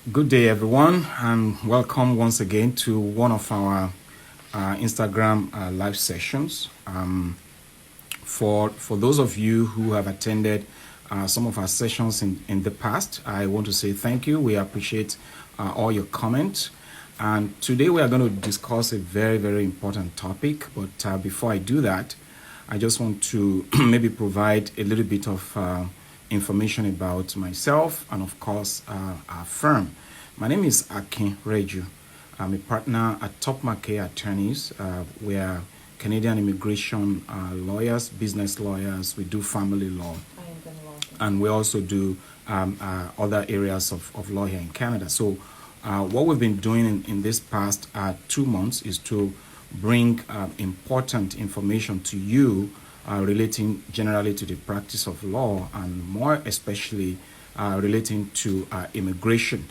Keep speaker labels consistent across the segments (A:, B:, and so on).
A: Good day, everyone, and welcome once again to one of our Instagram live sessions. For those of you who have attended some of our sessions in the past, I want to say thank you. We appreciate all your comments. And today we are going to discuss a very, very important topic. But before I do that, I just want to maybe provide a little bit of information about myself and, of course, our firm. My name is Akin Reju. I'm a partner at Top Market Attorneys. We are Canadian immigration lawyers, business lawyers. We do family law. And we also do other areas of law here in Canada. So what we've been doing in this past 2 months is to bring important information to you relating generally to the practice of law and more especially relating to immigration.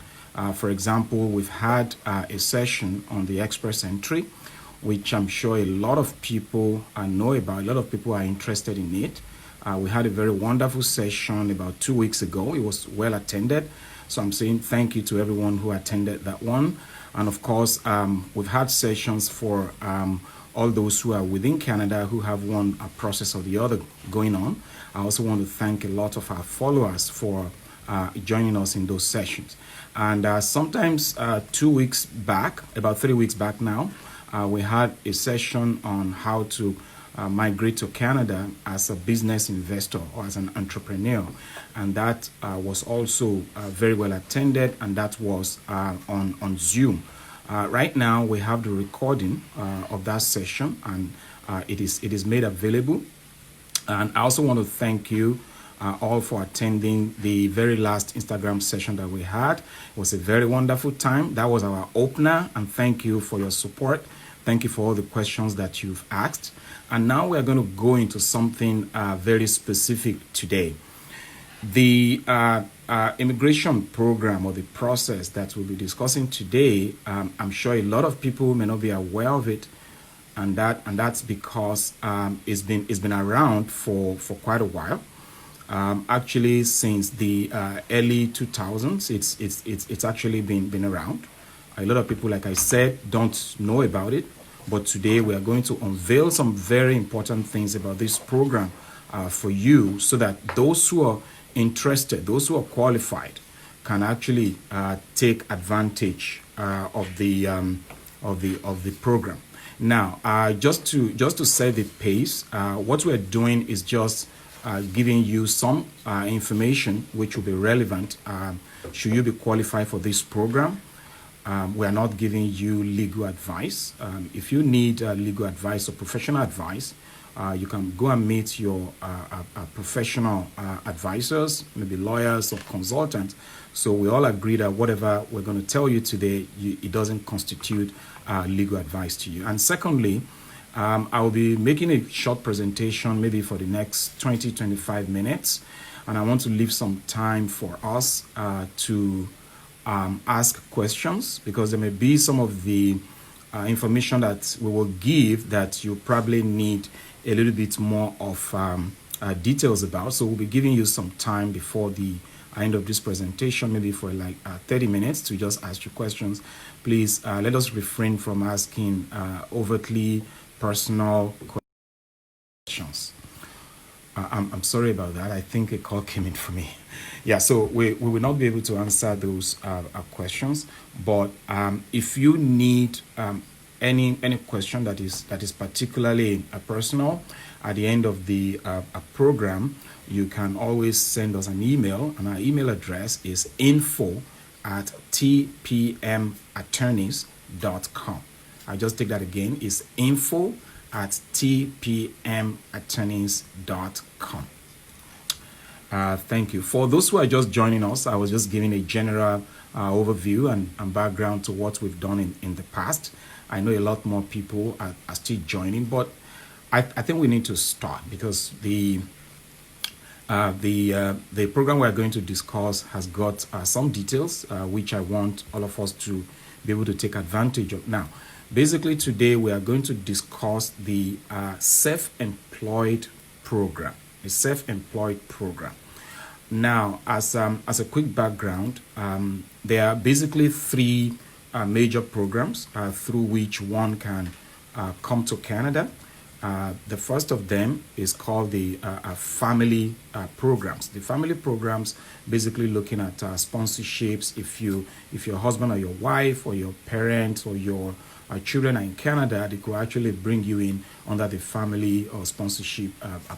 A: For example, we've had a session on the express entry, which I'm sure a lot of people know about. A lot of people are interested in it. We had a very wonderful session about 2 weeks ago. It was well attended. So I'm saying thank you to everyone who attended that one. And of course, we've had sessions for all those who are within Canada who have one process or the other going on. I also want to thank a lot of our followers for joining us in those sessions. And sometimes 2 weeks back, about 3 weeks back now, we had a session on how to migrate to Canada as a business investor or as an entrepreneur. And that was also very well attended, and that was on Zoom. Right now, we have the recording of that session, and it is made available. And I also want to thank you all for attending the very last Instagram session that we had. It was a very wonderful time. That was our opener, and thank you for your support. Thank you for all the questions that you've asked. And now we're going to go into something very specific today. The immigration program or the process that we'll be discussing today, I'm sure a lot of people may not be aware of it, and that's because it's been around for quite a while. Actually, since the early 2000s, it's actually been around. A lot of people, like I said, don't know about it, but today we are going to unveil some very important things about this program for you, so that those who are interested, those who are qualified, can actually take advantage of the program. Now, just to set the pace, what we're doing is just giving you some information which will be relevant should you be qualified for this program. We are not giving you legal advice. If you need legal advice or professional advice, you can go and meet your professional advisors, maybe lawyers or consultants. So we all agree that whatever we're going to tell you today, it doesn't constitute legal advice to you. And secondly, I will be making a short presentation maybe for the next 20-25 minutes. And I want to leave some time for us to ask questions, because there may be some of the information that we will give that you probably need a little bit more of details about. So we'll be giving you some time before the end of this presentation, maybe for like 30 minutes to just ask you questions. Please let us refrain from asking overtly personal questions. I'm sorry about that. I think a call came in for me. Yeah, so we will not be able to answer those questions. But if you need any question that is particularly personal at the end of the program, you can always send us an email, and our email address is info@tpmattorneys.com. I just take that again. It's info@tpmattorneys.com. Thank you. For those who are just joining us, I was just giving a general overview and background to what we've done in the past. I know a lot more people are still joining, but I think we need to start, because the program we're going to discuss has got some details which I want all of us to be able to take advantage of. Now, basically today we are going to discuss the self-employed program, a self-employed program. Now, as a quick background, there are basically three major programs through which one can come to Canada. The first of them is called the family programs. The family programs basically looking at sponsorships. If your husband or your wife or your parents or your children are in Canada, they could actually bring you in under the family or sponsorship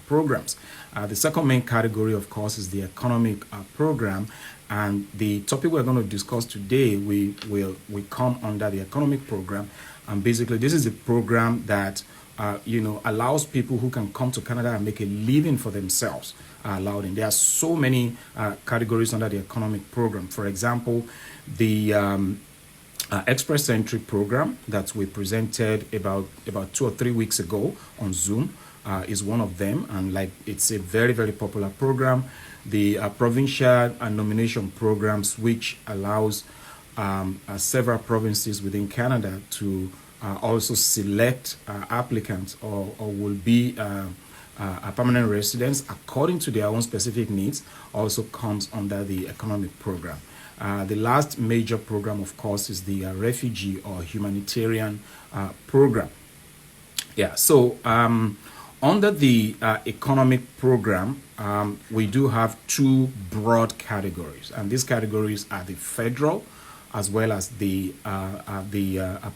A: programs. The second main category, of course, is the economic program. And the topic we're going to discuss today, we come under the economic program. And basically, this is a program that allows people who can come to Canada and make a living for themselves allowed in. There are so many categories under the economic program. For example, the Express Entry program that we presented about 2 or 3 weeks ago on Zoom is one of them, and it's a very, very popular program. The provincial and nomination programs, which allows several provinces within Canada to also select applicants or will be a permanent residents according to their own specific needs, also comes under the economic program. The last major program, of course, is the refugee or humanitarian program. Yeah, so under the economic program, we do have two broad categories, and these categories are the federal as well as the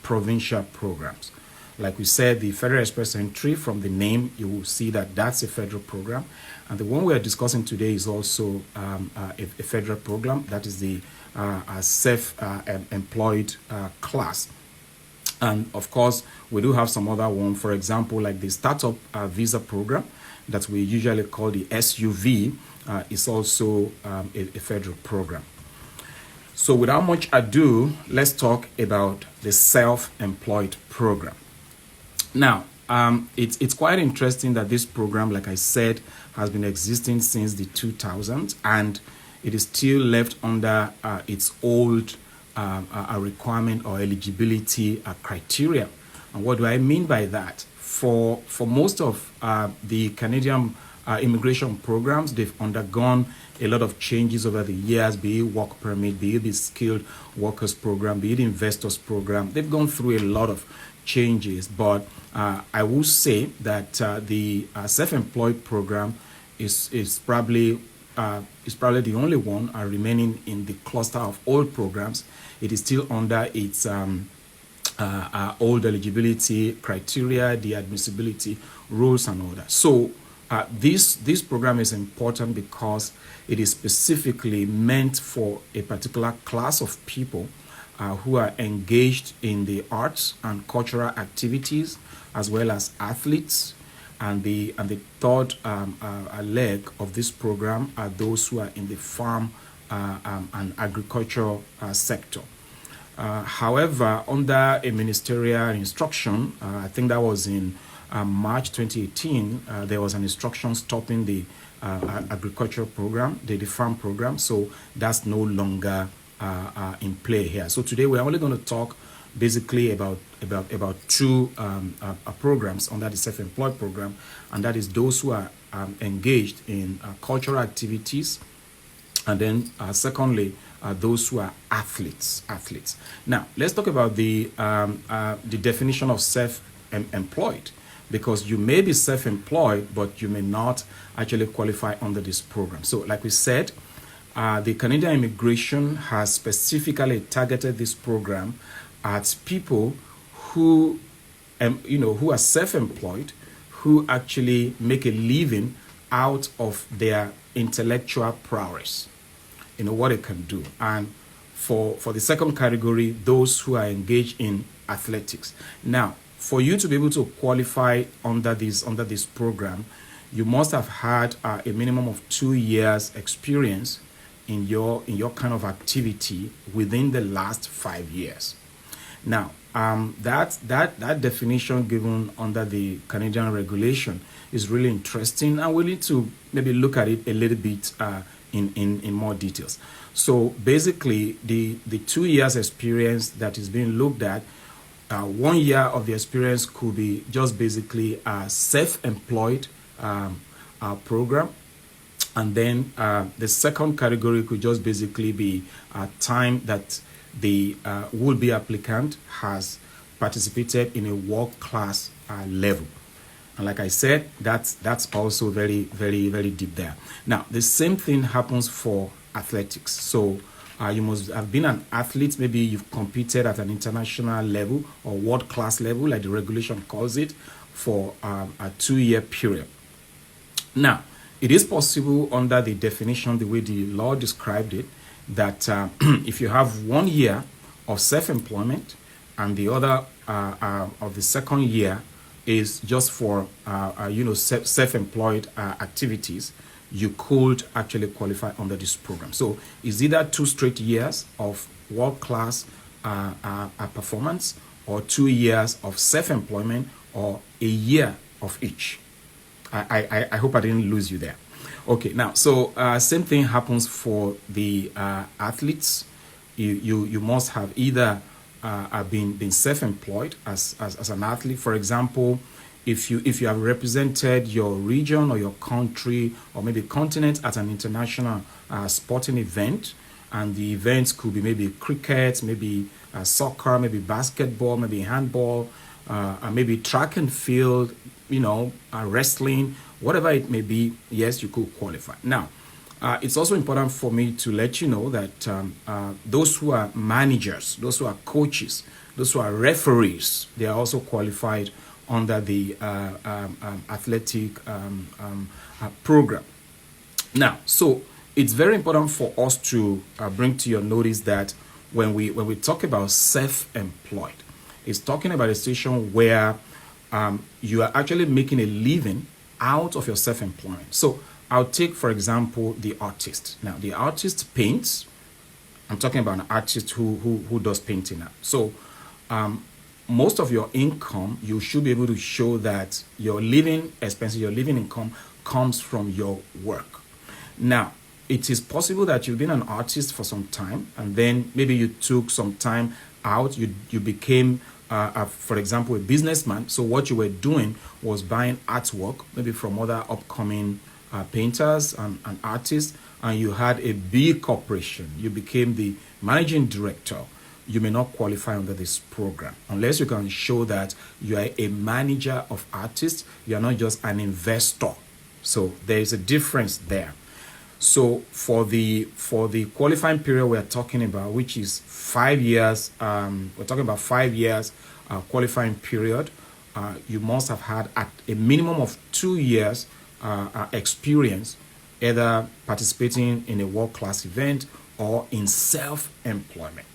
A: provincial programs. Like we said, the Federal Express Entry, from the name, you will see that that's a federal program. And the one we are discussing today is also a federal program. That is the self-employed class. And of course, we do have some other one, for example, like the Startup Visa program that we usually call the SUV is also a federal program. So without much ado, let's talk about the self-employed program. Now, it's quite interesting that this program, like I said, has been existing since the 2000s, and it is still left under its old requirement or eligibility criteria. And what do I mean by that? For most of the Canadian immigration programs, they've undergone a lot of changes over the years, be it work permit, be it the skilled workers program, be it investors program. They've gone through a lot of changes, but I will say that the self-employed program is probably the only one remaining in the cluster of old programs. It is still under its old eligibility criteria, the admissibility rules and all that. So this program is important because it is specifically meant for a particular class of people who are engaged in the arts and cultural activities, as well as athletes. And the third leg of this program are those who are in the farm and agricultural sector. However, under a ministerial instruction, I think that was in March 2018, there was an instruction stopping the agricultural program, the farm program, so that's no longer in play here. So today we're only going to talk basically about two programs under the self-employed program, and that is those who are engaged in cultural activities, and then secondly, those who are athletes. Now, let's talk about the definition of self-employed, because you may be self-employed, but you may not actually qualify under this program. So, like we said, the Canadian immigration has specifically targeted this program at people who, who are self-employed, who actually make a living out of their intellectual prowess, what they can do. And for the second category, those who are engaged in athletics. Now, for you to be able to qualify under this program, you must have had a minimum of 2 years experience in your kind of activity within the last 5 years. Now, that definition given under the Canadian regulation is really interesting, and we need to maybe look at it a little bit in more details. So basically, the 2 years experience that is being looked at, 1 year of the experience could be just basically a self-employed program, And then the second category could just basically be time that the would-be applicant has participated in a world-class level. And like I said, that's also very, very, very deep there. Now, the same thing happens for athletics. So you must have been an athlete. Maybe you've competed at an international level or world-class level, like the regulation calls it, for a 2-year period. Now, it is possible under the definition, the way the law described it, that if you have 1 year of self-employment and the other of the second year is just for self-employed activities, you could actually qualify under this program. So it's either 2 straight years of world-class performance, or 2 years of self-employment, or a year of each. I hope I didn't lose you there. Okay, now, so same thing happens for the athletes. You must have either been self-employed as an athlete. For example, if you have represented your region or your country or maybe continent at an international sporting event, and the events could be maybe cricket, maybe soccer, maybe basketball, maybe handball, maybe track and field, wrestling, whatever it may be, yes, you could qualify. Now, it's also important for me to let you know that those who are managers, those who are coaches, those who are referees, they are also qualified under the athletic program. Now, so it's very important for us to bring to your notice that when we talk about self-employed, it's talking about a situation where you are actually making a living out of your self-employment. So I'll take, for example, the artist. Now, the artist paints. I'm talking about an artist who does painting now. So most of your income, you should be able to show that your living expenses, your living income comes from your work. Now, it is possible that you've been an artist for some time, and then maybe you took some time out, you became for example, a businessman. So what you were doing was buying artwork, maybe from other upcoming painters and artists, and you had a big corporation. You became the managing director. You may not qualify under this program unless you can show that you are a manager of artists. You are not just an investor. So there is a difference there. So for the qualifying period we're talking about, which is 5 years, we're talking about 5 years qualifying period. You must have had at a minimum of 2 years experience, either participating in a world-class event or in self-employment.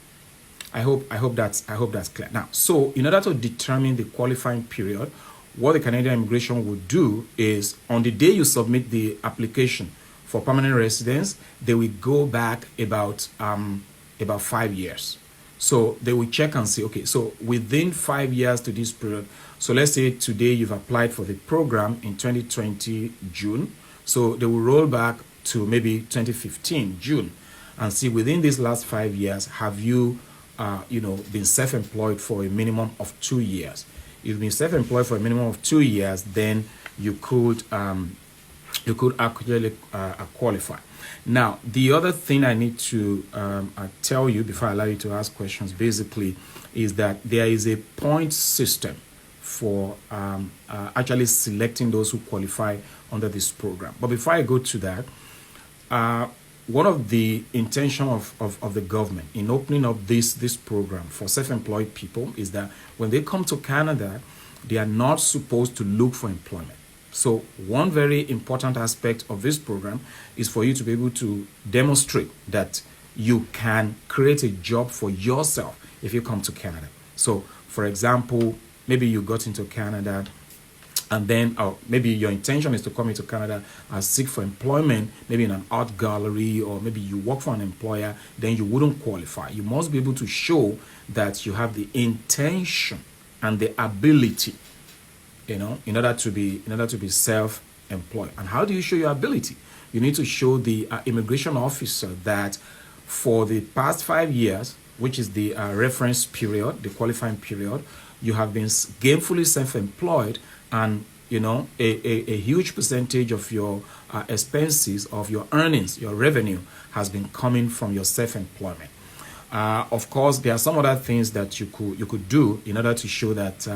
A: I hope that's clear. Now, so in order to determine the qualifying period, what the Canadian Immigration would do is on the day you submit the application for permanent residence, they will go back about 5 years. So they will check and say, okay, so within 5 years to this period, so let's say today you've applied for the program in 2020 June, so they will roll back to maybe 2015 June and see within these last 5 years, have you been self-employed for a minimum of 2 years. If you've been self-employed for a minimum of 2 years, then you could actually qualify. Now, the other thing I need to tell you before I allow you to ask questions, basically, is that there is a point system for actually selecting those who qualify under this program. But before I go to that, one of the intention of the government in opening up this program for self-employed people is that when they come to Canada, they are not supposed to look for employment. So one very important aspect of this program is for you to be able to demonstrate that you can create a job for yourself if you come to Canada. So, for example, maybe you got into Canada and then maybe your intention is to come into Canada and seek for employment, maybe in an art gallery, or maybe you work for an employer, then you wouldn't qualify. You must be able to show that you have the intention and the ability, in order to be self-employed. And how do you show your ability? You need to show the immigration officer that for the past 5 years, which is the reference period, the qualifying period, you have been gainfully self-employed, and a huge percentage of your expenses, of your earnings, your revenue has been coming from your self-employment. Of course, there are some other things that you could do in order to show that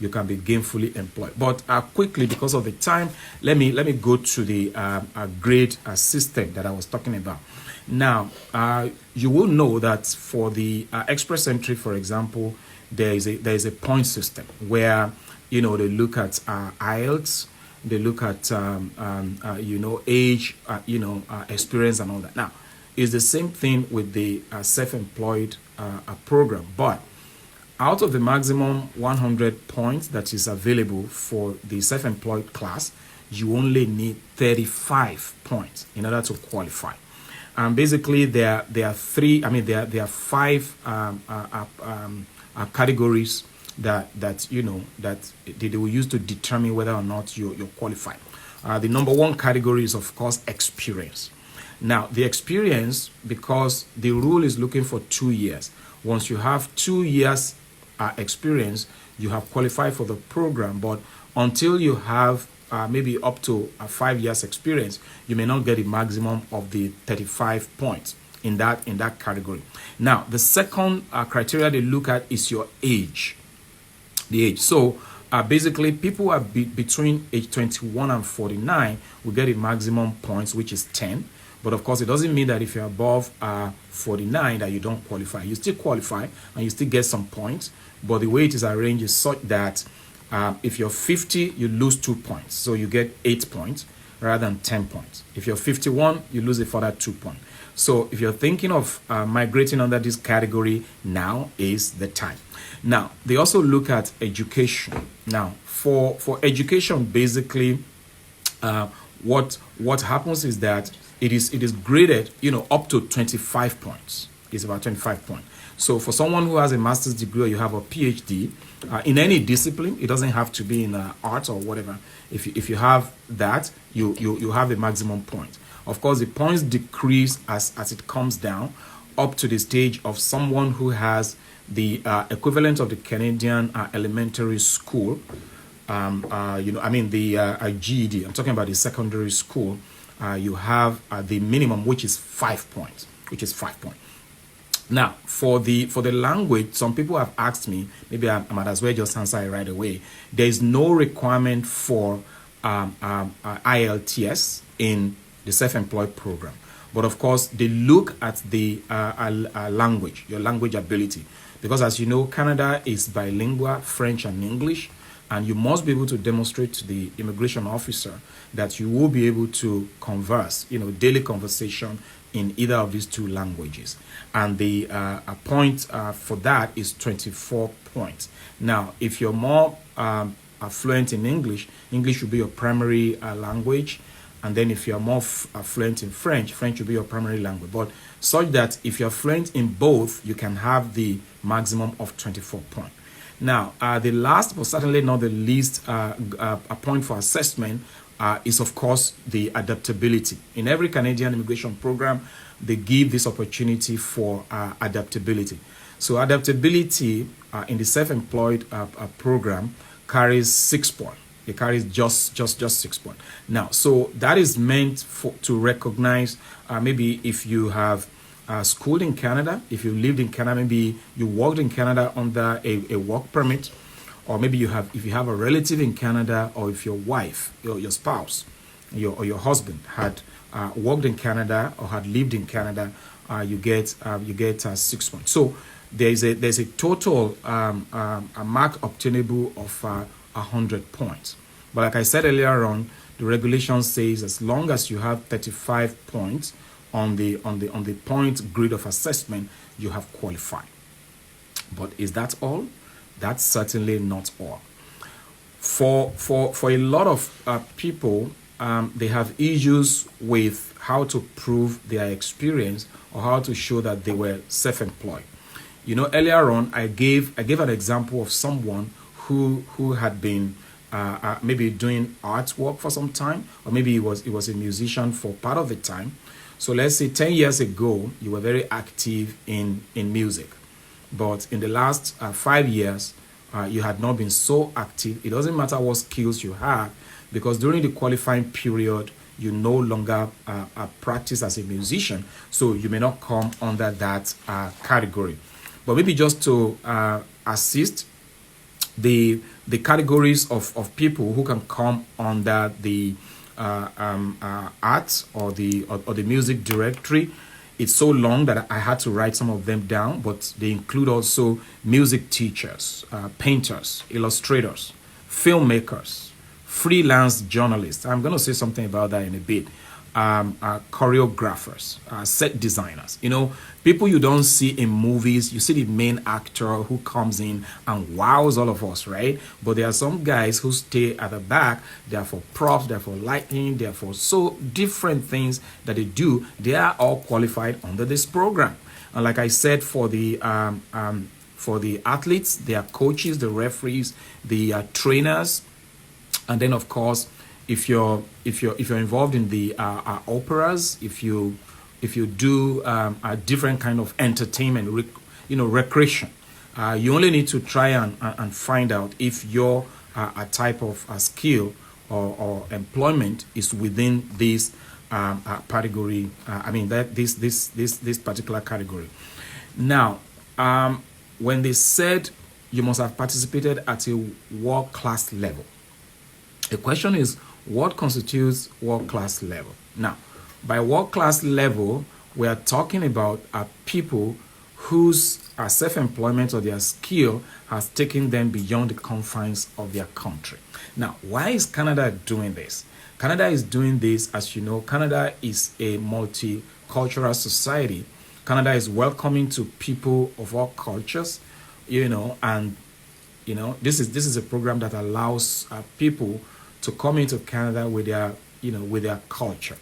A: you can be gainfully employed. But quickly, because of the time, let me go to the grade system that I was talking about. Now, you will know that for the express entry, for example, there is a point system where they look at IELTS, they look at age, experience, and all that. Now, it's the same thing with the self-employed program, but out of the maximum 100 points that is available for the self-employed class, you only need 35 points in order to qualify. Basically, there are five categories that they will use to determine whether or not you're qualified. The number one category is, of course, experience. Now, the experience, because the rule is looking for 2 years. Once you have 2 years experience, you have qualified for the program. But until you have maybe up to 5 years experience, you may not get the maximum of the 35 points in that category. Now, the second criteria they look at is your age. The age. So basically, people are between age 21 and 49 will get a maximum points, which is 10. But of course, it doesn't mean that if you're above 49 that you don't qualify. You still qualify and you still get some points. But the way it is arranged is such that if you're 50, you lose 2 points. So you get 8 points rather than 10 points. If you're 51, you lose a further 2 points. So if you're thinking of migrating under this category, now is the time. Now, they also look at education. Now, for education, basically, what happens is that it is graded, up to 25 points. It's about 25 points. So for someone who has a master's degree or you have a PhD in any discipline, it doesn't have to be in art or whatever. If you have that, you have a maximum point. Of course, the points decrease as it comes down up to the stage of someone who has the equivalent of the Canadian elementary school. The GED. I'm talking about the secondary school. You have the minimum, which is 5 points. Now, for the language, some people have asked me, maybe I might as well just answer it right away. There is no requirement for IELTS in the self-employed program. But of course, they look at the language, your language ability. Because as you know, Canada is bilingual, French and English. And you must be able to demonstrate to the immigration officer that you will be able to converse, daily conversation in either of these two languages. And the point for that is 24 points. Now, if you're more fluent in English, English will be your primary language. And then if you're more fluent in French, French will be your primary language. But such that if you're fluent in both, you can have the maximum of 24 points. Now, the last but certainly not the least a point for assessment is, of course, the adaptability. In every Canadian immigration program, they give this opportunity for adaptability. So adaptability in the self-employed program carries 6 points. It carries just 6 points. Now, so that is meant to recognize maybe if you have schooled in Canada, if you lived in Canada, maybe you worked in Canada under a work permit, or maybe if you have a relative in Canada, or if your wife, your spouse, or your husband had worked in Canada or had lived in Canada, you get 6 points. So there's a total a mark obtainable of 100 points. But like I said earlier on, the regulation says as long as you have 35 points on the point grid of assessment, you have qualified. But is that all? That's certainly not all. For a lot of people, they have issues with how to prove their experience or how to show that they were self-employed. Earlier on, I gave an example of someone who had been maybe doing artwork for some time, or maybe he was a musician for part of the time. So let's say 10 years ago, you were very active in music. But in the last 5 years, you had not been so active, it doesn't matter what skills you have, because during the qualifying period, you no longer practice as a musician, so you may not come under that category. But maybe just to assist the categories of people who can come under the arts or the music directory. It's so long that I had to write some of them down, but they include also music teachers, painters, illustrators, filmmakers, freelance journalists. I'm going to say something about that in a bit. Choreographers, set designers, people you don't see in movies. You see the main actor who comes in and wows all of us, right? But there are some guys who stay at the back. They're for props, they're for lighting, they're for so different things that they do. They are all qualified under this program. And like I said, for the athletes, they are coaches, the referees, the trainers, and then of course, if you're involved in the operas, if you do a different kind of entertainment, recreation, you only need to try and find out if your a type of skill or employment is within this category. This particular category. Now, when they said you must have participated at a world-class level, the question is, what constitutes world-class level? Now, by world-class level, we are talking about people whose self-employment or their skill has taken them beyond the confines of their country. Now, why is Canada doing this? Canada is doing this, as you know, Canada is a multicultural society. Canada is welcoming to people of all cultures, and this is a program that allows people to come into Canada with their culture.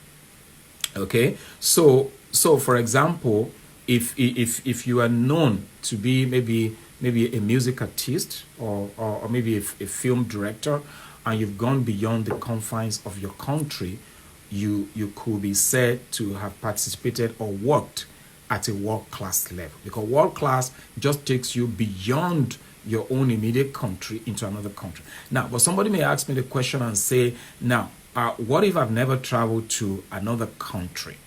A: Okay, so for example, if you are known to be maybe a music artist or maybe a film director, and you've gone beyond the confines of your country, you could be said to have participated or worked at a world-class level, because world-class just takes you beyond your own immediate country into another country. Now, but somebody may ask me the question and say, now, what if I've never traveled to another country?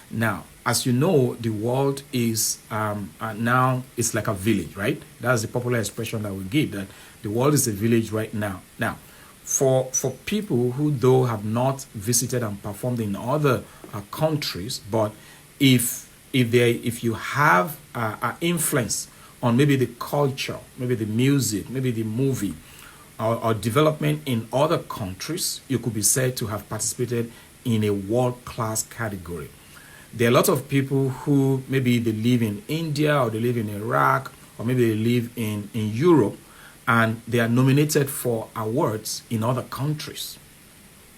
A: Now, as you know, the world is now, it's like a village, right? That's the popular expression that we give, that the world is a village right now. Now, for people who though have not visited and performed in other countries, but if you have influence on maybe the culture, maybe the music, maybe the movie, or development in other countries, you could be said to have participated in a world-class category. There are a lot of people who maybe they live in India, or they live in Iraq, or maybe they live in Europe, and they are nominated for awards in other countries.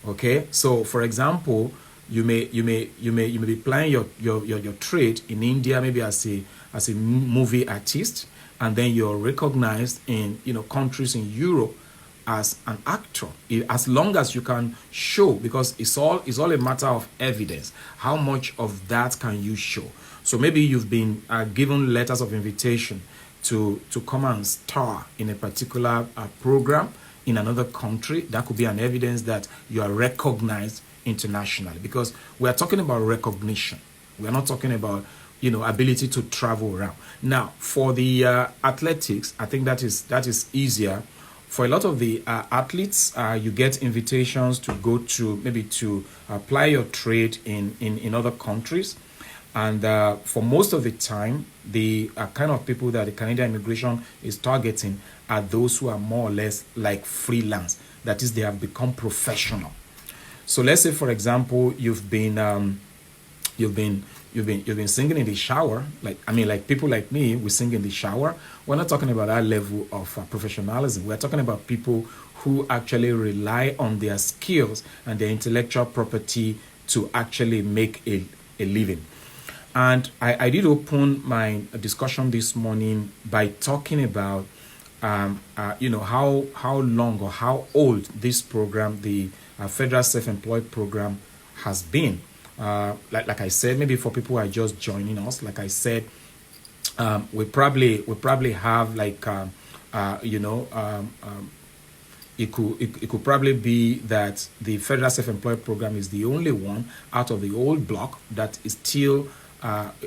A: Okay, so for example, you may be playing your trade in India, maybe as a movie artist, and then you're recognized in countries in Europe as an actor, as long as you can show, because it's all a matter of evidence. How much of that can you show? So maybe you've been given letters of invitation to come and star in a particular program in another country. That could be an evidence that you are recognized internationally, because we are talking about recognition. We are not talking about ability to travel around. Now, for the athletics, I think that is easier. For a lot of the athletes, you get invitations to go to maybe to apply your trade in other countries. And for most of the time, the kind of people that the Canadian immigration is targeting are those who are more or less like freelance. That is, they have become professional. So let's say, for example, you've been singing in the shower. Like people like me, we sing in the shower. We're not talking about that level of professionalism. We're talking about people who actually rely on their skills and their intellectual property to actually make a living. And I did open my discussion this morning by talking about how long or how old this program, the Federal Self-Employed Program, has been. Like I said, maybe for people who are just joining us, like I said, we probably have like you know, it could probably be that the federal self-employed program is the only one out of the old block that is still,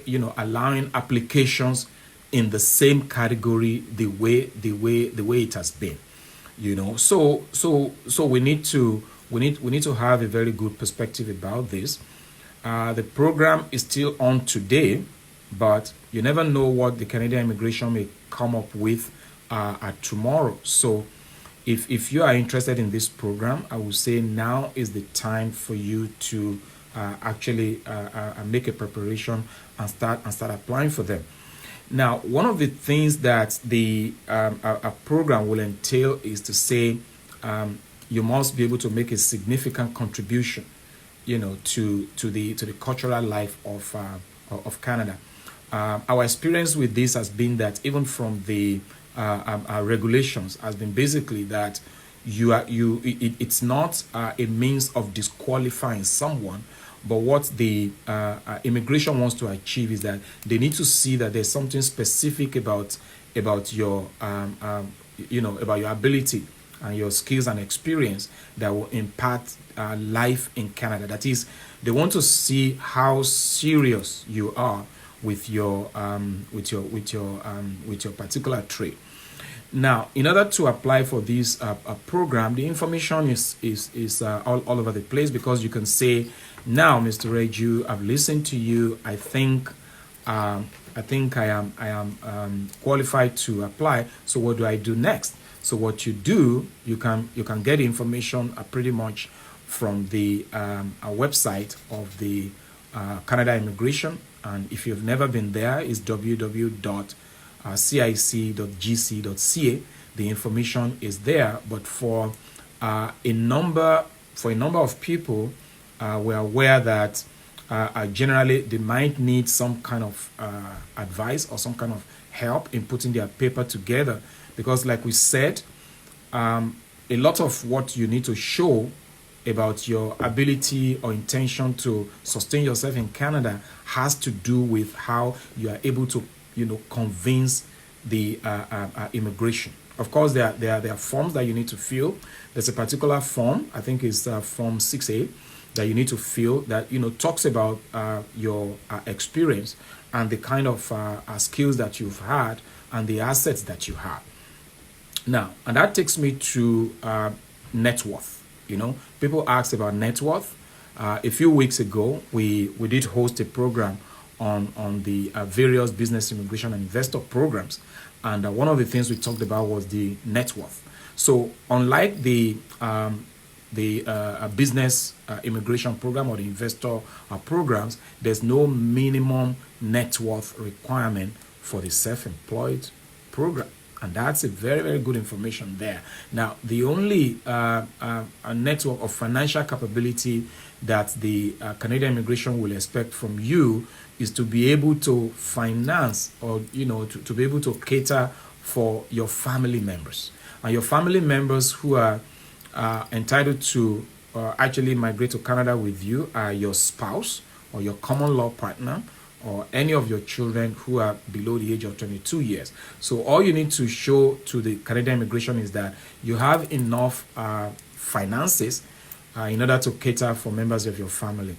A: you know, allowing applications in the same category the way it has been, you know. So we need to have a very good perspective about this. The program is still on today, but you never know what the Canadian immigration may come up with at tomorrow. So if you are interested in this program, I would say now is the time for you to actually make a preparation and start applying for them. Now, one of the things that the a program will entail is to say you must be able to make a significant contribution, you know, to the cultural life of Canada. Our experience with this has been that even from the regulations has been basically that it's not a means of disqualifying someone, but what the immigration wants to achieve is that they need to see that there's something specific about your you know, about your ability and your skills and experience that will impact life in Canada. That is, they want to see how serious you are with your particular trade. Now, in order to apply for this program, the information is all over the place, because you can say, now, Mr. Reju, I've listened to you. I think I am qualified to apply. So what do I do next? So what you do, you can get information pretty much from the website of the Canada Immigration. And if you've never been there, it's www.cic.gc.ca. The information is there, but for a number of people, we're aware that generally they might need some kind of advice or some kind of help in putting their paper together, because, like we said, a lot of what you need to show about your ability or intention to sustain yourself in Canada has to do with how you are able to, you know, convince the immigration. Of course, there are forms that you need to fill. There's a particular form, I think it's Form 6A, that you need to fill that, you know, talks about your experience and the kind of skills that you've had and the assets that you have. Now, and that takes me to net worth. You know, people ask about net worth. A few weeks ago, we did host a program on the various business, immigration, and investor programs, and one of the things we talked about was the net worth. So, unlike the business immigration program or the investor programs, there's no minimum net worth requirement for the self-employed program. And that's a very, very good information there. Now, the only network of financial capability that the Canadian immigration will expect from you is to be able to finance, or, you know, to be able to cater for your family members. And your family members who are entitled to actually migrate to Canada with you are your spouse or your common law partner, or any of your children who are below the age of 22 years. So all you need to show to the Canadian immigration is that you have enough finances in order to cater for members of your family.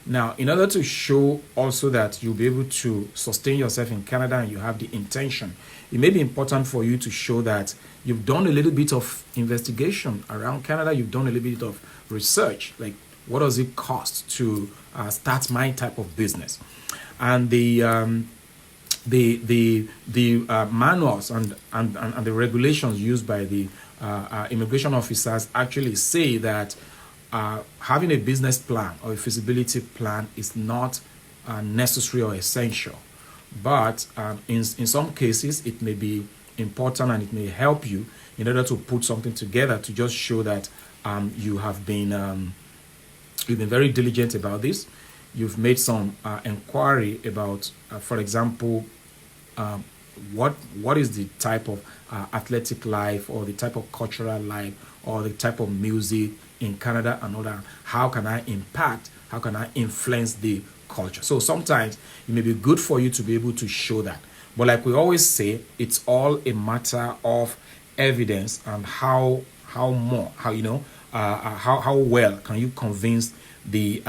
A: Now, in order to show also that you'll be able to sustain yourself in Canada and you have the intention, it may be important for you to show that you've done a little bit of investigation around Canada, you've done a little bit of research, like what does it cost to start my type of business? And the manuals and the regulations used by the immigration officers actually say that having a business plan or a feasibility plan is not necessary or essential, but in some cases it may be important and it may help you in order to put something together to just show that you've been very diligent about this. You've made some inquiry about, for example, what is the type of athletic life or the type of cultural life or the type of music in Canada and all that. How can I impact? How can I influence the culture? So sometimes it may be good for you to be able to show that. But like we always say, it's all a matter of evidence and how well can you convince the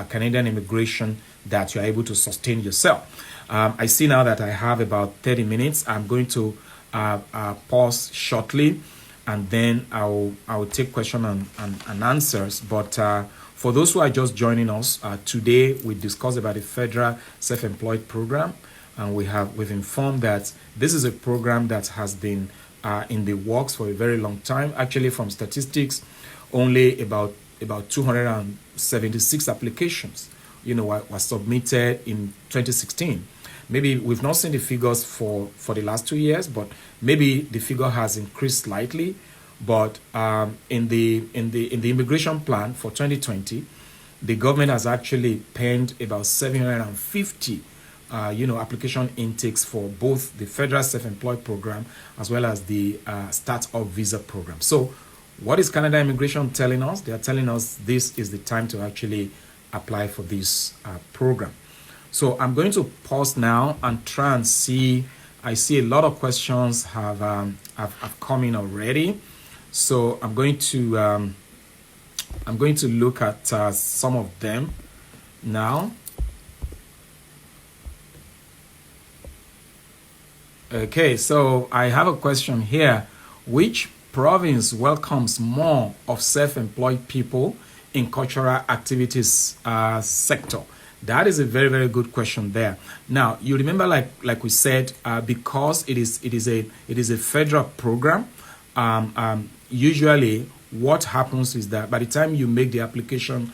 A: Canadian immigration that you're able to sustain yourself. I see now that I have about 30 minutes. I'm going to pause shortly, and then I'll take question and answers. But for those who are just joining us, today we discussed about the federal self-employed program, and we've informed that this is a program that has been in the works for a very long time. Actually, from statistics, only about 276 applications, were submitted in 2016. Maybe we've not seen the figures for the last 2 years, but maybe the figure has increased slightly. But in the immigration plan for 2020, the government has actually penned about 750 application intakes for both the federal self-employed program as well as the start-up visa program. So what is Canada Immigration telling us? They are telling us this is the time to actually apply for this program. So I'm going to pause now and try and see. I see a lot of questions have come in already. So I'm going to look at some of them now. Okay, so I have a question here. Which province welcomes more of self-employed people in cultural activities sector? That is a very, very good question there. Now, you remember, like we said, because it is a federal program. Usually, what happens is that by the time you make the application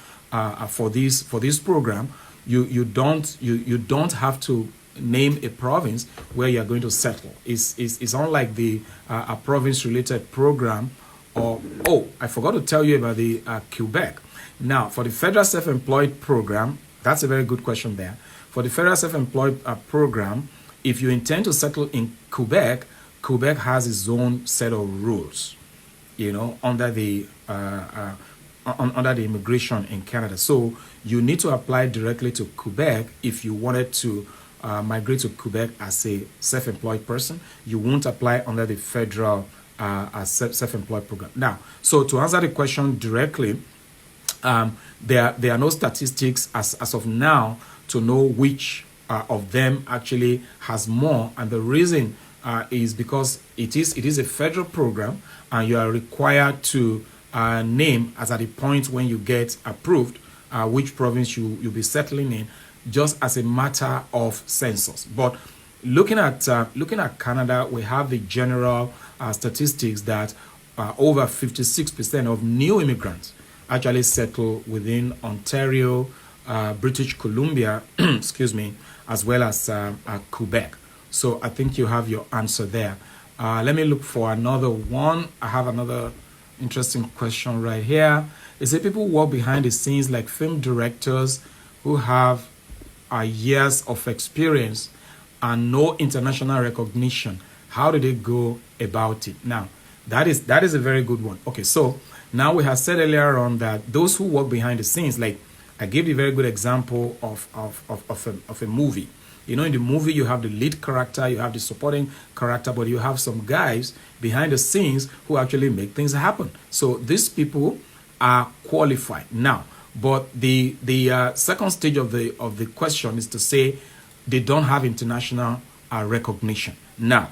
A: for this program, you don't have to name a province where you are going to settle. It's unlike the a province-related program. I forgot to tell you about the Quebec. Now, for the federal self-employed program, that's a very good question there. For the federal self-employed program, if you intend to settle in Quebec, Quebec has its own set of rules, under the immigration in Canada. So you need to apply directly to Quebec if you wanted to migrate to Quebec as a self-employed person. You won't apply under the federal self-employed program. Now, so to answer the question directly, there are no statistics as of now to know which of them actually has more, and the reason is because it is a federal program, and you are required to name as at the point when you get approved which province you'll be settling in, just as a matter of census. But looking at Canada, we have the general statistics that over 56% of new immigrants actually settle within Ontario, British Columbia, excuse me, as well as Quebec. So I think you have your answer there. Let me look for another one. I have another interesting question right here. They say people work behind the scenes like film directors who have years of experience and no international recognition. How do they go about it? Now, that is a very good one. Okay, so now we have said earlier on that those who work behind the scenes, like I gave you a very good example of a movie. In the movie you have the lead character, you have the supporting character, but you have some guys behind the scenes who actually make things happen. So these people are qualified now. But the second stage of the question is to say they don't have international recognition. Now,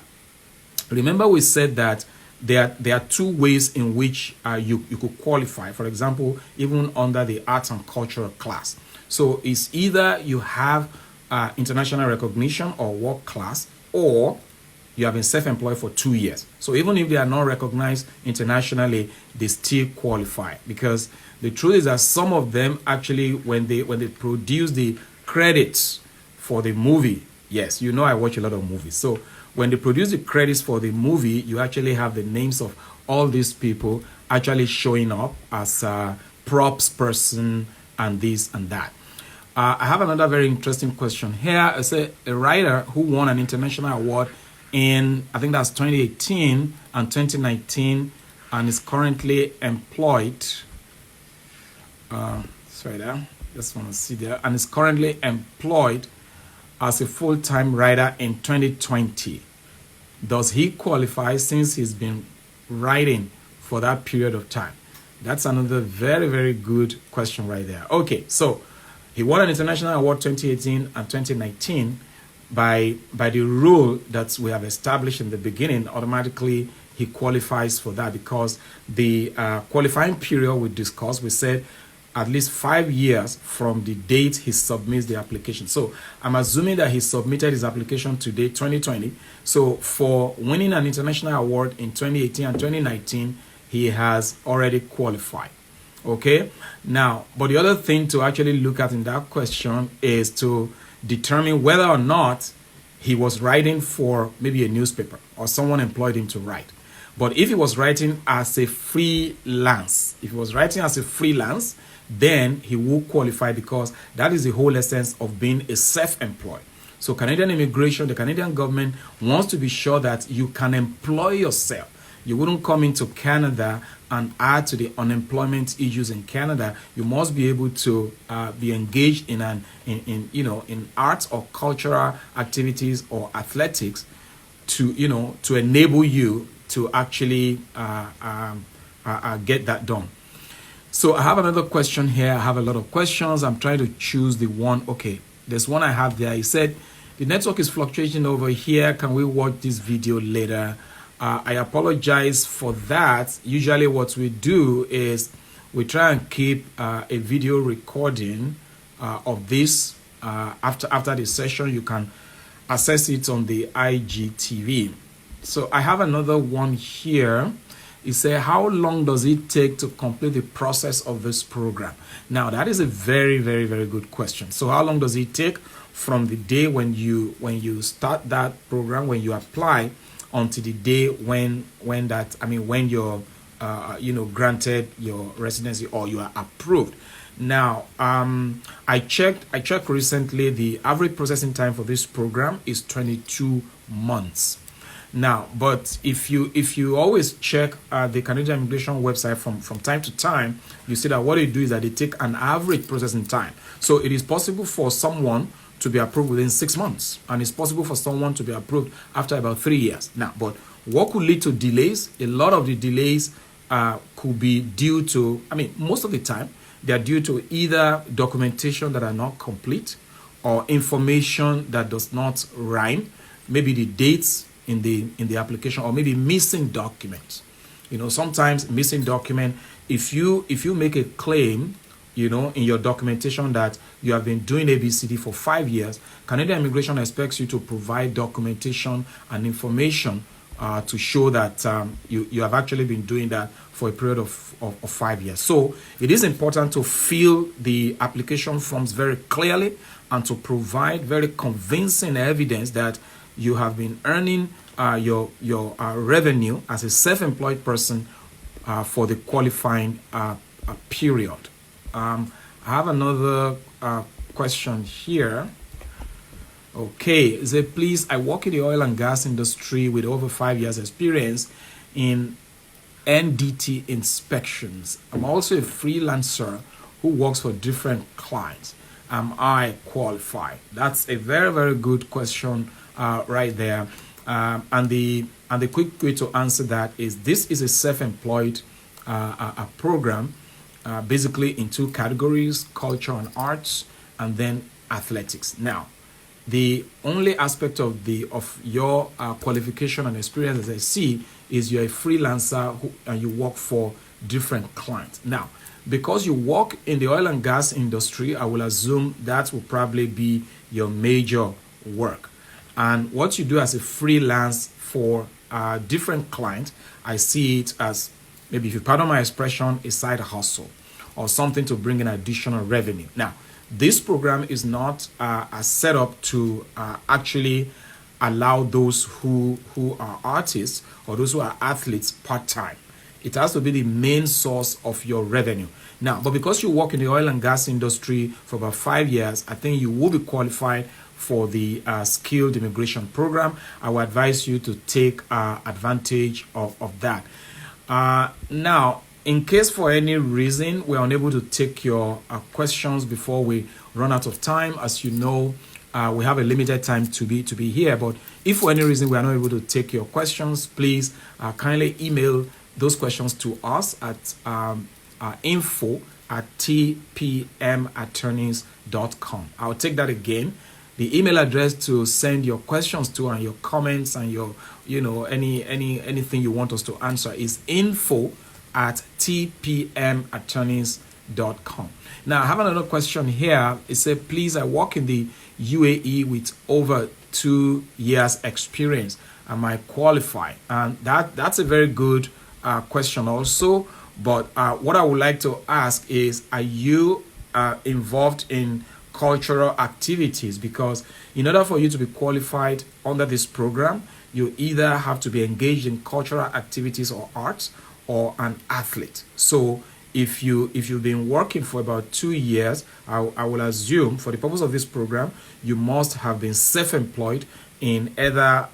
A: remember we said that there are two ways in which you could qualify. For example, even under the arts and cultural class. So it's either you have international recognition or work class, or you have been self-employed for 2 years. So even if they are not recognized internationally, they still qualify, because the truth is that some of them actually, when they produce the credits for the movie, yes, I watch a lot of movies. So when they produce the credits for the movie, you actually have the names of all these people actually showing up as a props person and this and that. I have another very interesting question here. It's a writer who won an international award in, I think that's 2018 and 2019, and is currently employed. Sorry there. Just want to see there. And is currently employed as a full-time writer in 2020, does he qualify since he's been writing for that period of time? That's another very, very good question right there. Okay, so he won an international award 2018 and 2019 by the rule that we have established in the beginning. Automatically he qualifies for that, because the qualifying period we discussed, we said at least 5 years from the date he submits the application. So I'm assuming that he submitted his application today, 2020. So for winning an international award in 2018 and 2019, he has already qualified. Okay, now, but the other thing to actually look at in that question is to determine whether or not he was writing for maybe a newspaper or someone employed him to write. But if he was writing as a freelance, then he will qualify, because that is the whole essence of being a self-employed. So Canadian immigration, the Canadian government wants to be sure that you can employ yourself. You wouldn't come into Canada and add to the unemployment issues in Canada. You must be able to be engaged in arts or cultural activities or athletics to enable you to actually get that done. So I have another question here. I have a lot of questions. I'm trying to choose the one. Okay, there's one I have there. He said, the network is fluctuating over here. Can we watch this video later? I apologize for that. Usually what we do is we try and keep a video recording of this after the session. You can access it on the IGTV. So I have another one here. It says, how long does it take to complete the process of this program? Now, that is a very, very, very good question. So how long does it take from the day when you start that program, when you apply, until the day when you're granted your residency or you are approved? Now, I checked recently. The average processing time for this program is 22 months. Now, but if you always check the Canadian immigration website from time to time, you see that what they do is that they take an average processing time. So it is possible for someone to be approved within 6 months, and it's possible for someone to be approved after about 3 years. Now, but what could lead to delays? A lot of the delays could be due to, most of the time, they are due to either documentation that are not complete or information that does not rhyme, maybe the dates in the application, or maybe missing documents. Sometimes missing document, if you make a claim, in your documentation that you have been doing ABCD for 5 years, Canadian immigration expects you to provide documentation and information to show that you have actually been doing that for a period of 5 years. So it is important to fill the application forms very clearly and to provide very convincing evidence that you have been earning your revenue as a self-employed person for the qualifying period. I have another question here. Okay, say, please, I work in the oil and gas industry with over 5 years experience in NDT inspections. I'm also a freelancer who works for different clients. Am I qualified? That's a very, very good question right there. And the quick way to answer that is, this is a self-employed program, basically in two categories: culture and arts, and then athletics. Now, the only aspect of your qualification and experience, as I see, is you're a freelancer and you work for different clients. Now, because you work in the oil and gas industry, I will assume that will probably be your major work. And what you do as a freelance for different clients, I see it as, maybe, if you pardon my expression, a side hustle or something to bring in additional revenue. Now, this program is not set up to actually allow those who are artists or those who are athletes part-time. It has to be the main source of your revenue. Now, but because you work in the oil and gas industry for about 5 years, I think you will be qualified for the skilled immigration program. I would advise you to take advantage of that. Now, in case for any reason we're unable to take your questions before we run out of time, as you know, we have a limited time to be here. But if for any reason we are not able to take your questions, please kindly email those questions to us at info@tpmattorneys.com. I'll take that again. The email address to send your questions to and your comments and your, anything you want us to answer is info@tpmattorneys.com. Now, I have another question here. It said, please, I work in the UAE with over 2 years experience. Am I qualified? And that's a very good question also. But what I would like to ask is, are you involved in cultural activities? Because in order for you to be qualified under this program, you either have to be engaged in cultural activities or arts or an athlete. So if you've been working for about 2 years, I will assume for the purpose of this program, you must have been self-employed in either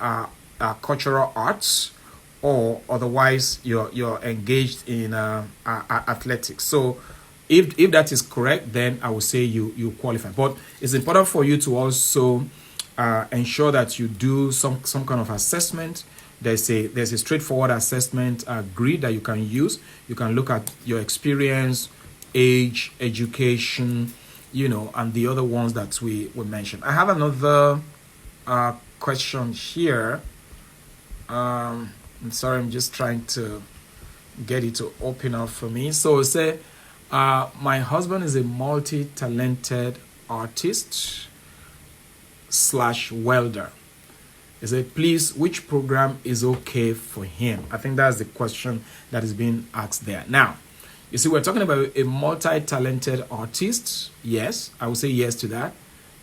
A: cultural arts, or otherwise you're engaged in athletics. So if that is correct, then I would say you qualify. But it's important for you to also ensure that you do some kind of assessment. There's a straightforward assessment grid that you can use. You can look at your experience, age, education, and the other ones that we mentioned. I have another question here. I'm sorry, I'm just trying to get it to open up for me. So say, my husband is a multi-talented artist / welder. He said, please, which program is okay for him? I think that's the question that is being asked there. Now, you see, we're talking about a multi-talented artist. Yes, I would say yes to that.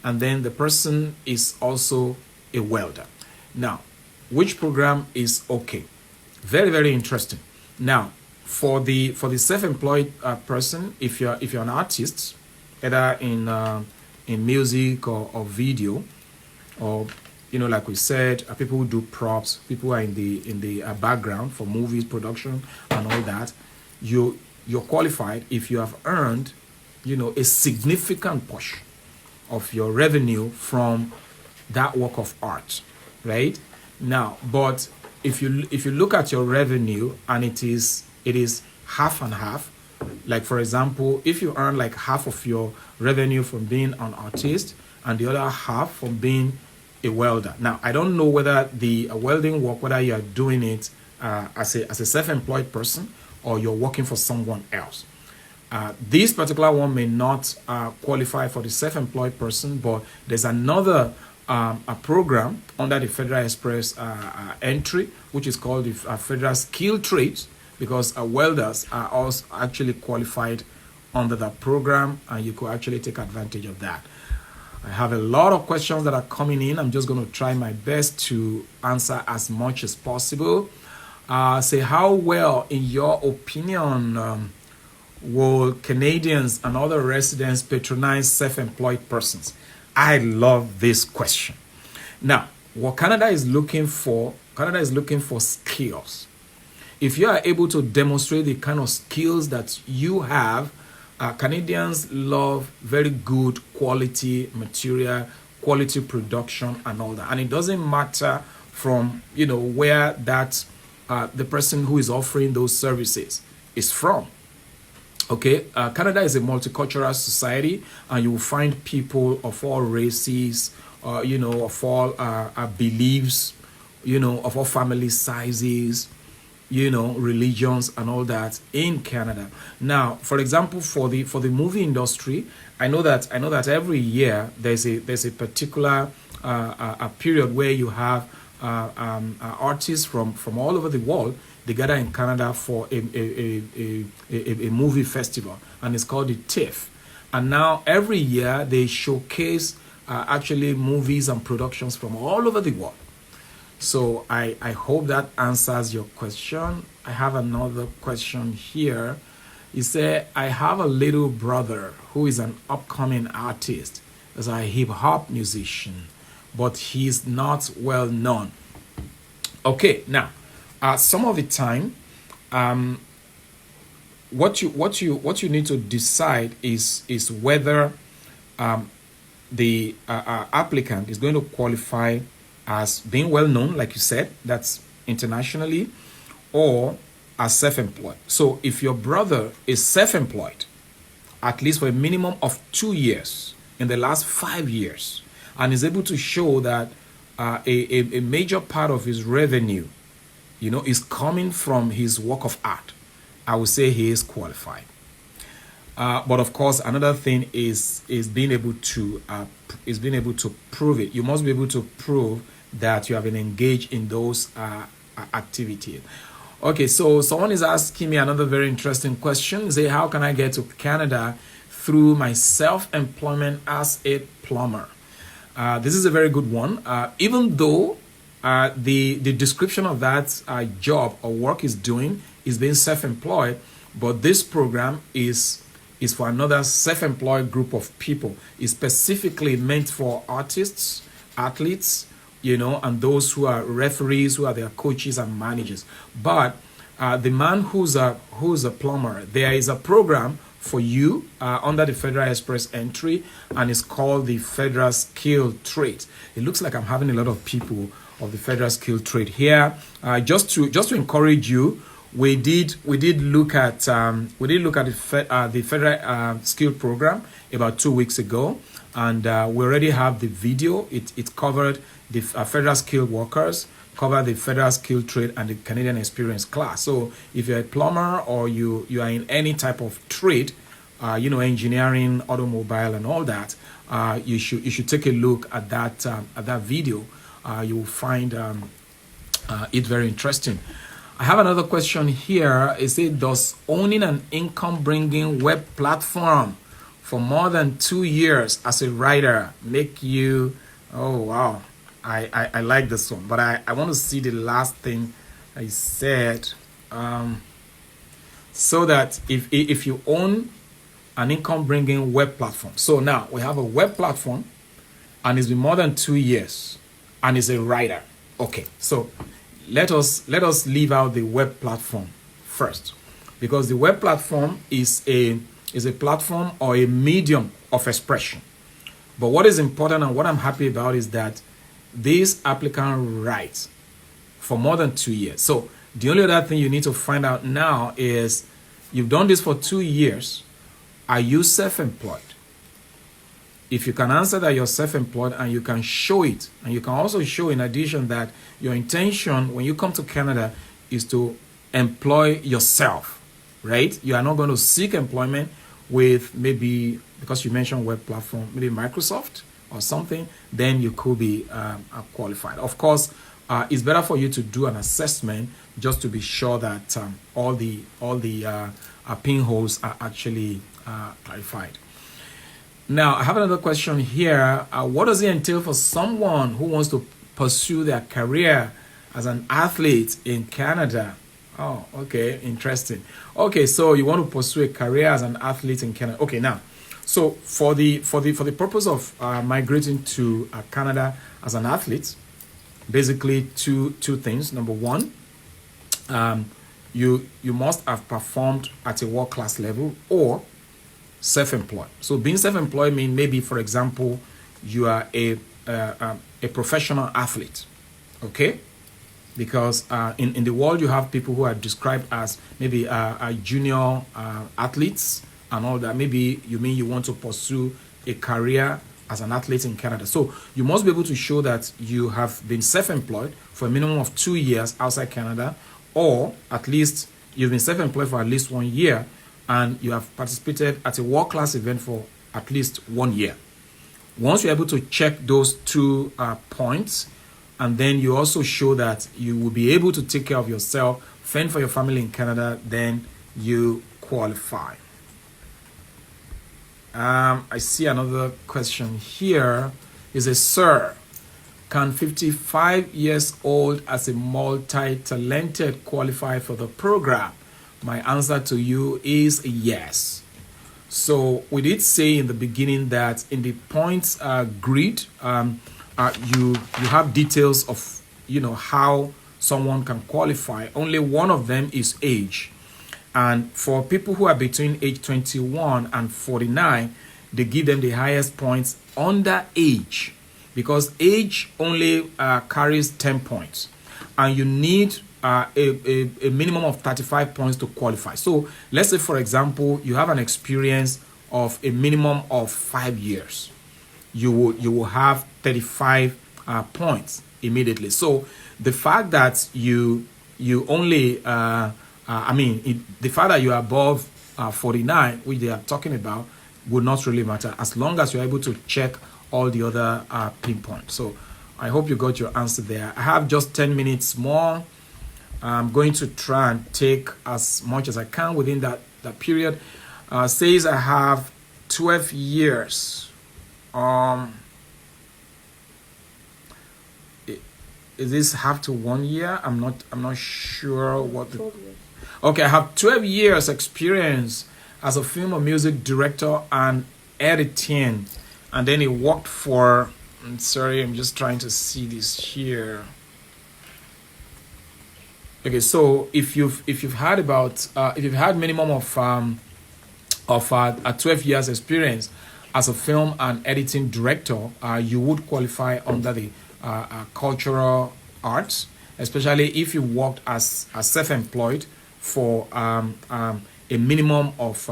A: And then the person is also a welder. Now, which program is okay? Very, very interesting. Now, for the self-employed person, if you're an artist, either in music or video, or like we said, people who do props, people who are in the background for movies production and all that, you're qualified if you have earned a significant portion of your revenue from that work of art, right? Now, but if you look at your revenue and it is half and half, like for example, if you earn like half of your revenue from being an artist and the other half from being a welder. Now, I don't know whether the welding work, whether you are doing it as a self-employed person or you're working for someone else. This particular one may not qualify for the self-employed person, but there's another a program under the Federal Express entry, which is called the Federal Skill Trades, because welders are also actually qualified under that program, and you could actually take advantage of that. I have a lot of questions that are coming in. I'm just going to try my best to answer as much as possible. Say, how well, in your opinion, will Canadians and other residents patronize self-employed persons? I love this question. Now, what Canada is looking for skills. If you are able to demonstrate the kind of skills that you have, Canadians love very good quality material, quality production, and all that. And it doesn't matter from where that the person who is offering those services is from. Okay, Canada is a multicultural society, and you will find people of all races, of all beliefs, of all family sizes, religions and all that in Canada. Now, for example, for the movie industry, I know that every year there's a particular a period where you have artists from all over the world. They gather in Canada for a movie festival, and it's called the TIFF. And now every year they showcase actually movies and productions from all over the world. So I hope that answers your question. I have another question here. You say, I have a little brother who is an upcoming artist, as a hip-hop musician, but he's not well known. Okay, now, some of the time, what you need to decide is whether the applicant is going to qualify as being well known, like you said, that's internationally, or as self-employed. So if your brother is self-employed, at least for a minimum of 2 years in the last 5 years, and is able to show that a major part of his revenue, is coming from his work of art, I would say he is qualified. But of course, another thing is being able to prove it. You must be able to prove that you have been engaged in those activities. Okay, so someone is asking me another very interesting question. Say, how can I get to Canada through my self-employment as a plumber? This is a very good one. Even though the description of that job or work is doing is being self-employed, but this program is for another self-employed group of people. It's specifically meant for artists, athletes, and those who are referees, who are their coaches and managers. But the man who's a plumber, there is a program for you under the Federal Express entry, and it's called the Federal Skilled Trade. It looks like I'm having a lot of people of the Federal Skilled Trade here. Just to encourage you, we did look at the Federal Skill Program about 2 weeks ago, and we already have the video. It covered the Federal Skilled Workers, covered the Federal Skilled Trade, and the Canadian Experience class. So if you're a plumber or you are in any type of trade, engineering, automobile, and all that, you should take a look at that video. You will find it very interesting. I have another question here. It says, does owning an income-bringing web platform for more than 2 years as a writer make you... Oh, wow. I like this one, but I want to see the last thing I said. So that if you own an income-bringing web platform. So now we have a web platform, and it's been more than 2 years, and is a writer. Okay, so let us leave out the web platform first, because the web platform is a platform or a medium of expression. But what is important and what I'm happy about is that this applicant writes for more than 2 years. So the only other thing you need to find out now is, you've done this for 2 years. Are you self-employed? If you can answer that you're self-employed and you can show it, and you can also show in addition that your intention when you come to Canada is to employ yourself, right? You are not going to seek employment with, maybe, because you mentioned web platform, maybe Microsoft or something, then you could be qualified. Of course, it's better for you to do an assessment just to be sure that all the pinholes are actually clarified. Now, I have another question here. What does it entail for someone who wants to pursue their career as an athlete in Canada? Oh, okay, interesting. Okay, so you want to pursue a career as an athlete in Canada. Okay, now, so for the purpose of migrating to Canada as an athlete, basically two things. Number one, you must have performed at a world-class level, or self-employed. So being self-employed means, maybe, for example, you are a professional athlete, okay? Because in the world you have people who are described as maybe junior athletes and all that. Maybe you mean you want to pursue a career as an athlete in Canada. So you must be able to show that you have been self-employed for a minimum of 2 years outside Canada, or at least you've been self-employed for at least 1 year, and you have participated at a world-class event for at least 1 year. Once you're able to check those 2 points, and then you also show that you will be able to take care of yourself, fend for your family in Canada, then you qualify. I see another question here. It says, sir, can 55 years old as a multi-talented qualify for the program? My answer to you is yes. So we did say in the beginning that in the points grid, you have details of how someone can qualify. Only one of them is age, and for people who are between age 21 and 49, they give them the highest points under age, because age only carries 10 points, and you need a minimum of 35 points to qualify. So let's say, for example, you have an experience of a minimum of 5 years. You will have 35 points immediately. So the fact that you only the fact that you are above 49, which they are talking about, would not really matter as long as you're able to check all the other pinpoints. So I hope you got your answer there. I have just 10 minutes more. I'm going to try and take as much as I can within that period. Says I have 12 years. Is this half to 1 year? I'm not sure what the...
B: 12 years.
A: Okay, I have 12 years experience as a film or music director and editing. And then he worked for... I'm sorry, I'm just trying to see this here. Okay, so if you've had about if you've had minimum of a 12 years experience as a film and editing director, you would qualify under the cultural arts, especially if you worked as self-employed for a minimum of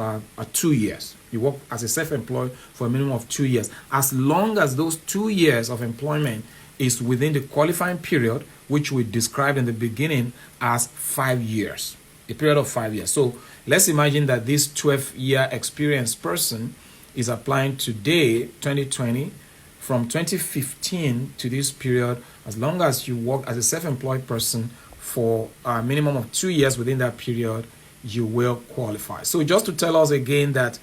A: 2 years. You work as a self-employed for a minimum of 2 years. As long as those 2 years of employment is within the qualifying period, which we described in the beginning as 5 years, a period of 5 years. So let's imagine that this 12-year experienced person is applying today, 2020, from 2015 to this period. As long as you work as a self-employed person for a minimum of 2 years within that period, you will qualify. So just to tell us again that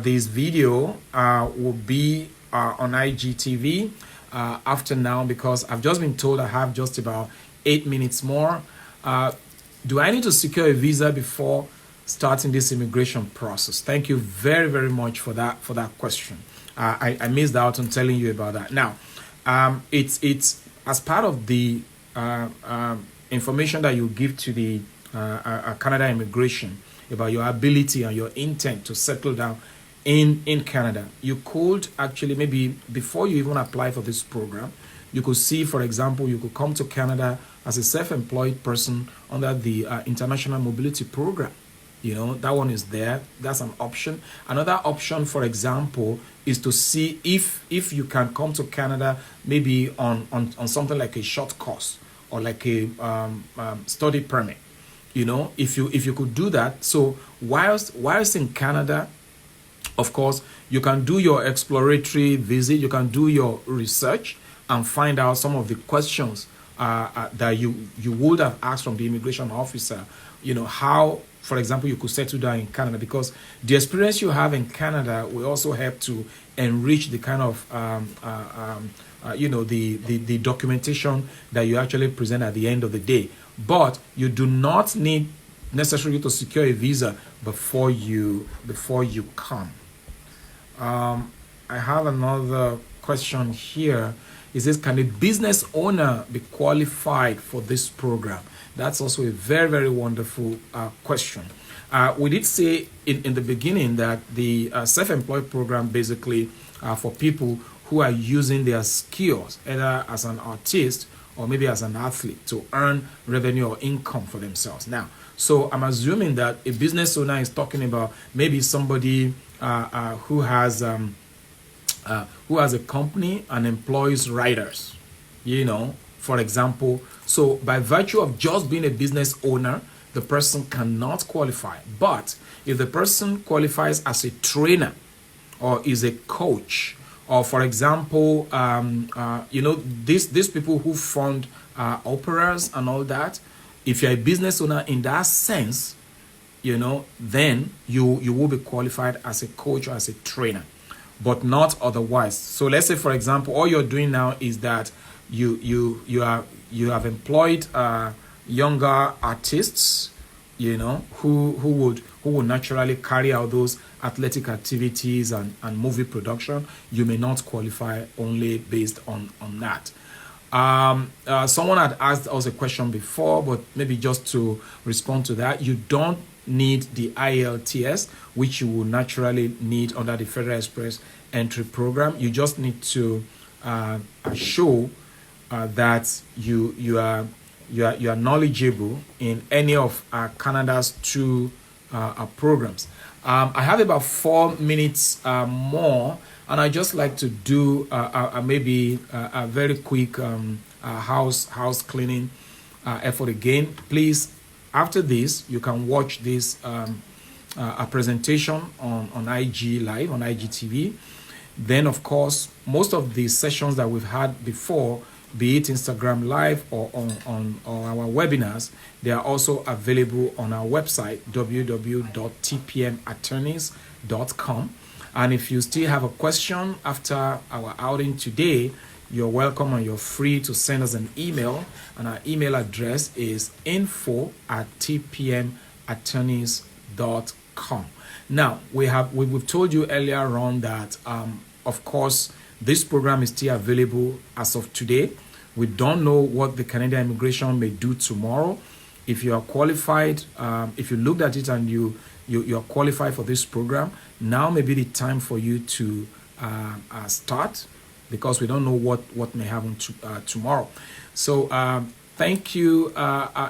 A: this video will be on IGTV after now, because I've just been told I have just about 8 minutes more. Do I need to secure a visa before starting this immigration process? Thank you very, very much for that question. I missed out on telling you about that. Now, it's as part of the information that you give to the Canada immigration about your ability and your intent to settle down in Canada. You could actually, maybe before you even apply for this program, you could see, for example, you could come to Canada as a self-employed person under the International Mobility Program. You know, that one is there. That's an option. Another option, for example, is to see if you can come to Canada maybe on something like a short course or like a study permit. You know, if you could do that. So whilst in Canada, of course, you can do your exploratory visit, you can do your research and find out some of the questions that you would have asked from the immigration officer. You know, how, for example, you could settle down in Canada, because the experience you have in Canada will also help to enrich the kind of, the documentation that you actually present at the end of the day. But you do not need necessarily to secure a visa before you come. I have another question here. It says, can a business owner be qualified for this program? That's also a very, very wonderful question. We did say in the beginning that the self-employed program basically for people who are using their skills either as an artist or maybe as an athlete to earn revenue or income for themselves. Now, so I'm assuming that a business owner is talking about maybe somebody who has a company and employs writers, you know, for example. So by virtue of just being a business owner, the person cannot qualify. But if the person qualifies as a trainer or is a coach, or for example, these people who fund operas and all that, if you're a business owner in that sense, you know, then you will be qualified as a coach or as a trainer, but not otherwise. So let's say, for example, all you're doing now is that you have employed younger artists, you know, who would naturally carry out those athletic activities and movie production. You may not qualify only based on that. Someone had asked us a question before, but maybe just to respond to that, you don't need the IELTS, which you will naturally need under the Federal Express entry program. You just need to show that you are knowledgeable in any of Canada's two programs. I have about 4 minutes more, and I just like to do maybe a very quick house cleaning effort again. Please, after this, you can watch this a presentation on IG Live, on IGTV. Then, of course, most of the sessions that we've had before, be it Instagram Live or on our webinars, they are also available on our website, www.tpmattorneys.com. And if you still have a question after our outing today, you're welcome and you're free to send us an email. And our email address is info@tpmattorneys.com. Now, we've told you earlier on that, of course, this program is still available as of today. We don't know what the Canadian immigration may do tomorrow. If you are qualified, if you looked at it and you are qualified for this program, now may be the time for you to start, because we don't know what may happen tomorrow. So thank you,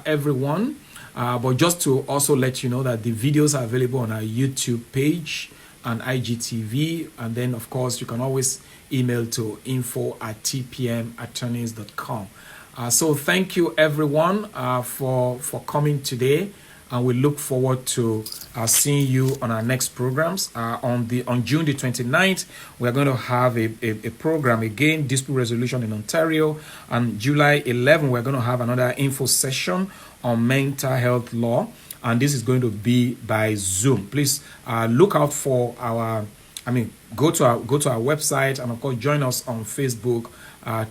A: everyone. But just to also let you know that the videos are available on our YouTube page and IGTV. And then, of course, you can always email to info@tpmattorneys.com. So thank you, everyone, for coming today. And we look forward to seeing you on our next programs. On June the 29th, we're going to have a program again, dispute resolution in Ontario. And July 11th, we're going to have another info session on mental health law. And this is going to be by Zoom. Please look out for go to our website, and of course join us on Facebook,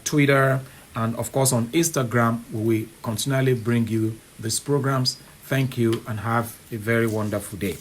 A: Twitter, and of course on Instagram. We will continually bring you these programs. Thank you and have a very wonderful day.